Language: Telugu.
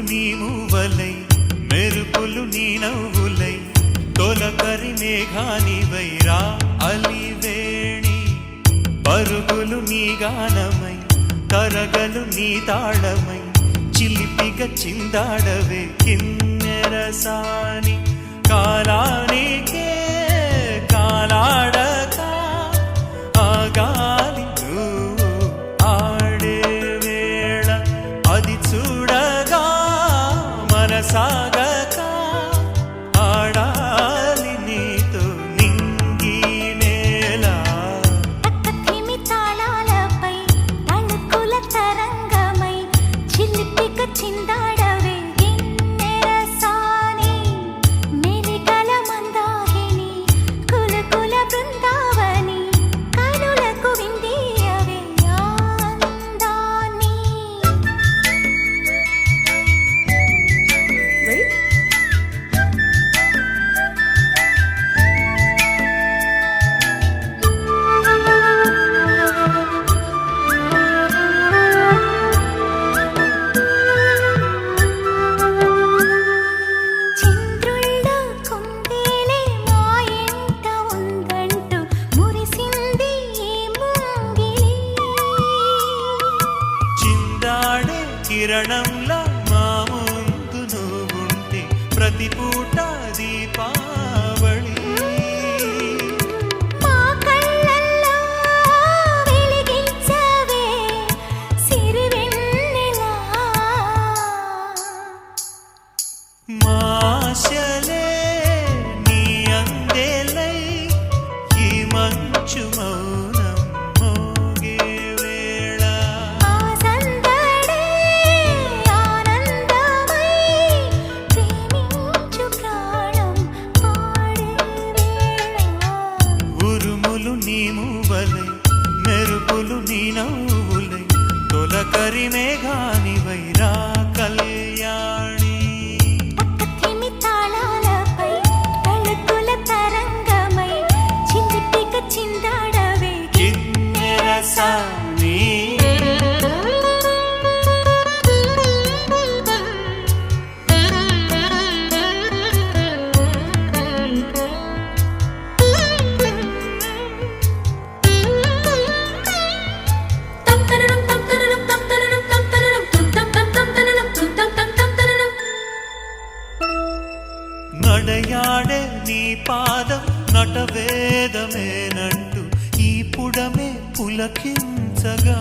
నీ మువ్వలై మెరుపులు నీ నవ్వులై తొలకరి మేఘానివై రా అలివేణి పరుగులు నీ గానమై కరగలు నీ తాళమై చిలిపిగా చిందాడవే కిన్నెరసాని కాలానికే కాలాడక ఆగాలి ఆడే వేళ అది చూడగా మనసాగక ఆడాలి నీతో నింగి నేల తక్కతిమి తాళాలపై తళుకుల తరంగమై చిలిపిగా చిందాడవే కిన్నెరసాని మెలికల మందాకిని కులకుల బృందావని కనులకు విందియవే ఆనందాన్ని చంద్రుల్లో కుందేలే మా ఎంట ఉందంటూ మురిసింది ఈ ముంగిలి చిందాడే కిరణంలా మా ముందు నువ్వుంటే ప్రతి పూట దీపావళి మా కళ్ళల్లో వెలిగించవే సిరివెన్నెలా మాశలే నీ అందేలై ఈ మంచు మౌనం మోగే వేళ ఆ సందడే ఆనందమై ప్రేమించు ప్రాణం పాడే వేళ ఉరుములు నీ మువ్వలై మెరుపులు నీ నవ్వులై తొలకరి మేఘానివై రా కళ్యాణి తక్కతిమి తాళాలపై తళుకుల తరంగమై చిలిపిగా చిందాడవే కిన్నెరసాని నడయాడే నీ పాదం నటవేదమేనంటూ ఈ పుడమే పులకించగా